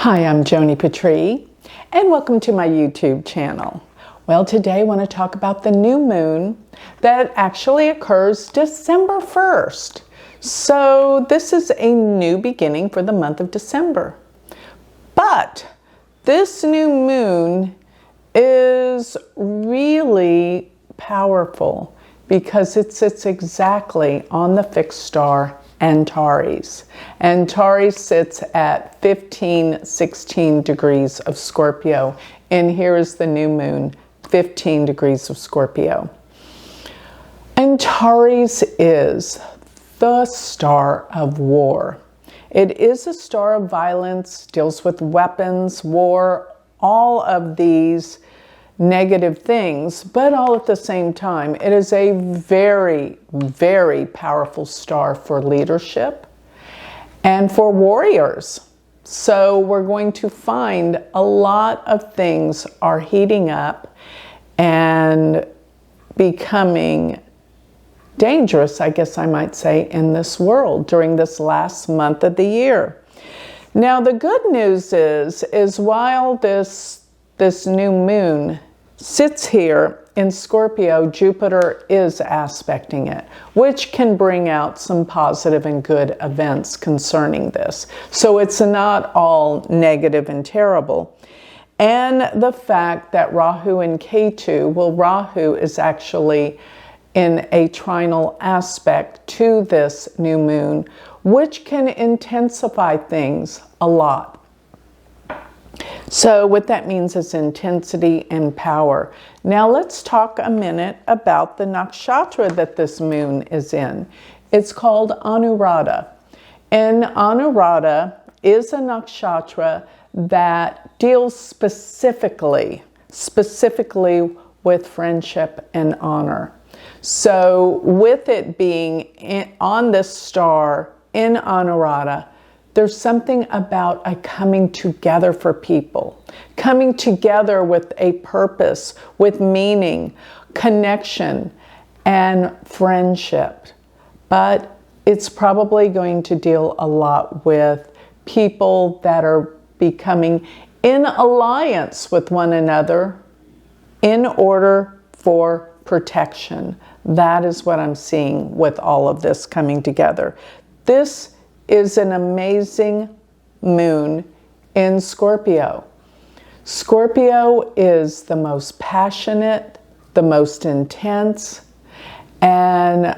Hi, I'm Joni Patry, and welcome to my YouTube channel. Well, today I want to talk about the new moon that actually occurs December 1st. So this is a new beginning for the month of December. But this new moon is really powerful because it sits exactly on the fixed star Antares. Antares sits at 15-16 degrees of Scorpio, and here is the new moon, 15 degrees of Scorpio. Antares is the star of war. It is a star of violence, deals with weapons, war, all of these negative things, but all at the same time. It is a very, very powerful star for leadership and for warriors. So we're going to find a lot of things are heating up and becoming dangerous, I guess I might say, in this world during this last month of the year. Now, the good news is while this new moon sits here in Scorpio, Jupiter is aspecting it, which can bring out some positive and good events concerning this. So it's not all negative and terrible. And the fact that Rahu and Ketu, well, Rahu is actually in a trinal aspect to this new moon, which can intensify things a lot. So what that means is intensity and power. Now let's talk a minute about the nakshatra that this moon is in. It's called Anuradha. And Anuradha is a nakshatra that deals specifically with friendship and honor. So with it being on this star in Anuradha, there's something about a coming together for people, coming together with a purpose, with meaning, connection, and friendship. But it's probably going to deal a lot with people that are becoming in alliance with one another in order for protection. That is what I'm seeing with all of this coming together. This is an amazing moon in Scorpio. Scorpio is the most passionate, the most intense, and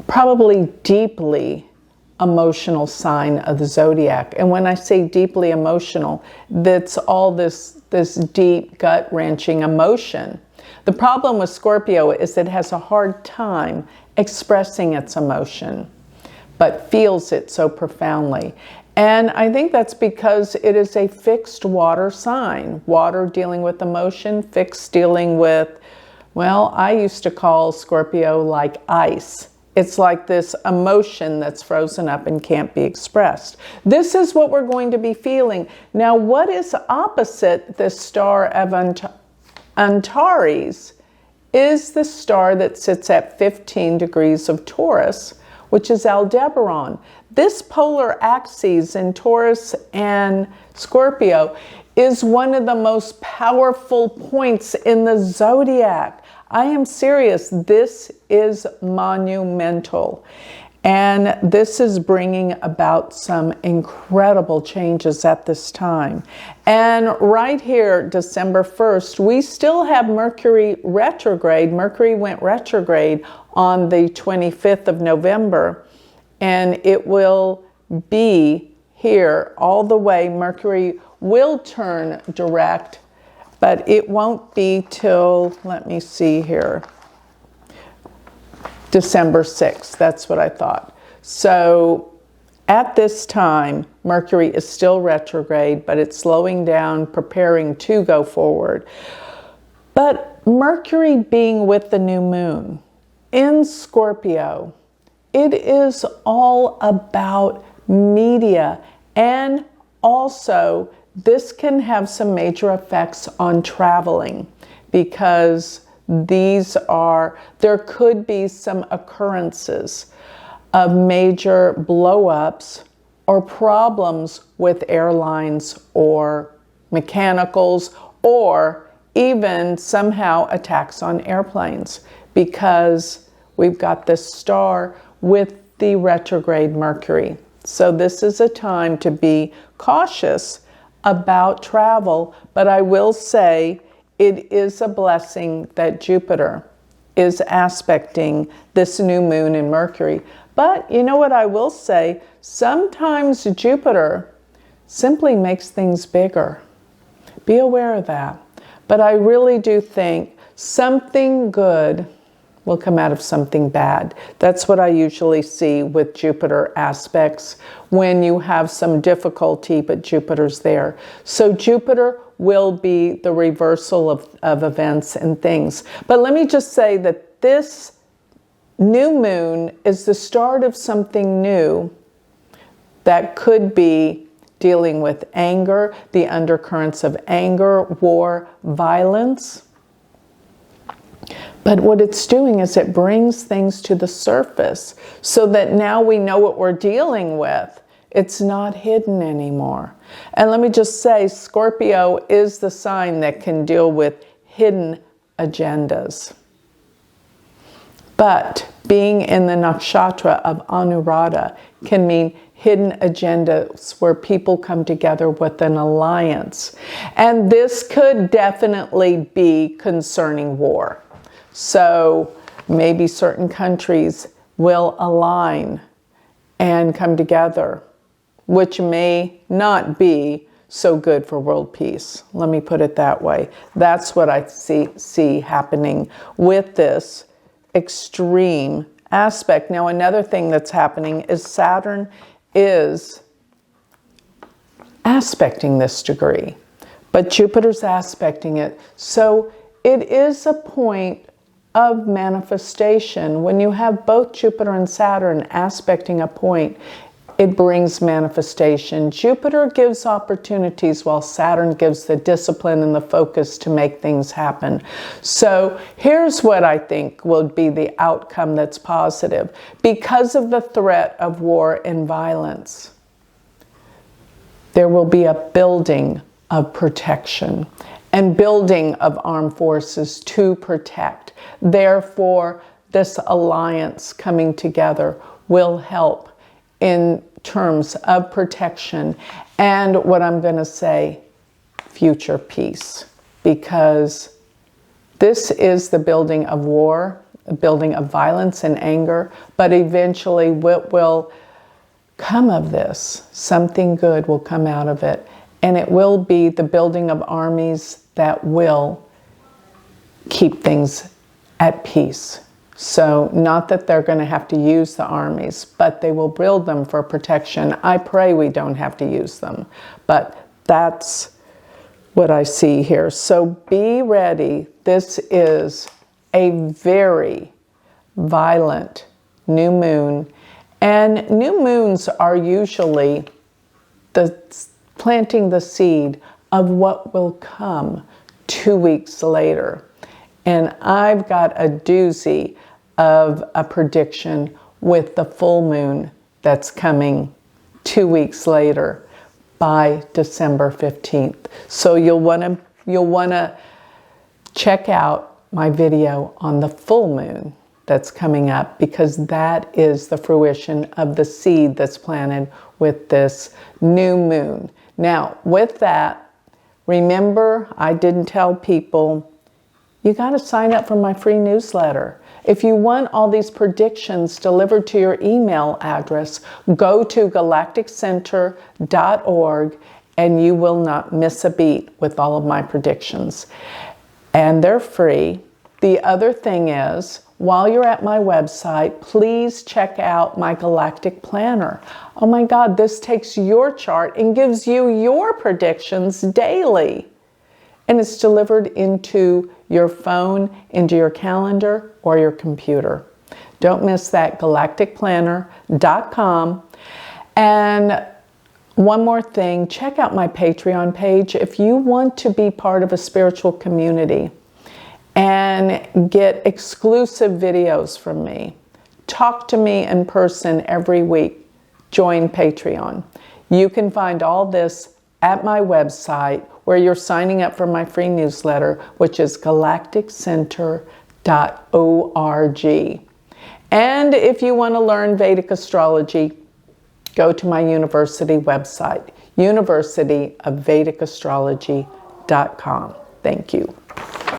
probably deeply emotional sign of the Zodiac. And when I say deeply emotional, that's all this deep, gut-wrenching emotion. The problem with Scorpio is it has a hard time expressing its emotion, but feels it so profoundly. And I think that's because it is a fixed water sign. Water dealing with emotion, fixed dealing with, well, I used to call Scorpio like ice. It's like this emotion that's frozen up and can't be expressed. This is what we're going to be feeling. Now, what is opposite this star of Antares is the star that sits at 15 degrees of Taurus, which is Aldebaran. This polar axis in Taurus and Scorpio is one of the most powerful points in the Zodiac. I am serious. This is monumental. And this is bringing about some incredible changes at this time. And right here, December 1st, we still have Mercury retrograde. Mercury went retrograde on the 25th of November, and it will be here all the way. Mercury will turn direct, but it won't be till, let me see here, December 6th. That's what I thought. So at this time, Mercury is still retrograde, but it's slowing down, preparing to go forward. But Mercury being with the new moon in Scorpio, it is all about media, and also this can have some major effects on traveling because there could be some occurrences of major blow-ups or problems with airlines or mechanicals, or even somehow attacks on airplanes, because we've got this star with the retrograde Mercury. So this is a time to be cautious about travel, but I will say it is a blessing that Jupiter is aspecting this new moon in Mercury. But you know what I will say? Sometimes Jupiter simply makes things bigger. Be aware of that. But I really do think something good will come out of something bad. That's what I usually see with Jupiter aspects when you have some difficulty, but Jupiter's there. So Jupiter will be the reversal of events and things. But let me just say that this new moon is the start of something new that could be dealing with anger, the undercurrents of anger, war, violence. But what it's doing is it brings things to the surface so that now we know what we're dealing with. It's not hidden anymore. And let me just say, Scorpio is the sign that can deal with hidden agendas. But being in the nakshatra of Anuradha can mean hidden agendas where people come together with an alliance. And this could definitely be concerning war. So maybe certain countries will align and come together, which may not be so good for world peace. Let me put it that way. That's what I see happening with this extreme aspect. Now, another thing that's happening is Saturn is aspecting this degree, but Jupiter's aspecting it. So it is a point of manifestation. When you have both Jupiter and Saturn aspecting a point, it brings manifestation. Jupiter gives opportunities while Saturn gives the discipline and the focus to make things happen. So here's what I think will be the outcome that's positive. Because of the threat of war and violence, there will be a building of protection and building of armed forces to protect. Therefore, this alliance coming together will help in terms of protection and what I'm going to say, future peace. Because this is the building of war, a building of violence and anger, but eventually what will come of this, something good will come out of it. And it will be the building of armies that will keep things at peace. So not that they're going to have to use the armies, but they will build them for protection. I pray we don't have to use them, but that's what I see here. So be ready. This is a very violent new moon. And new moons are usually planting the seed of what will come 2 weeks later. And I've got a doozy of a prediction with the full moon that's coming 2 weeks later by December 15th. So you'll want to check out my video on the full moon that's coming up, because that is the fruition of the seed that's planted with this new moon. Now, with that, remember, I didn't tell people, you got to sign up for my free newsletter. If you want all these predictions delivered to your email address, go to galacticcenter.org and you will not miss a beat with all of my predictions. And they're free. The other thing is, while you're at my website, please check out my Galactic Planner. Oh my God, this takes your chart and gives you your predictions daily. And it's delivered into your phone, into your calendar, or your computer. Don't miss that, galacticplanner.com. And one more thing, check out my Patreon page if you want to be part of a spiritual community and get exclusive videos from me. Talk to me in person every week. join Patreon. You can find all this at my website where you're signing up for my free newsletter, which is galacticcenter.org. And if you want to learn Vedic astrology, go to my university website, universityofvedicastrology.com. Thank you.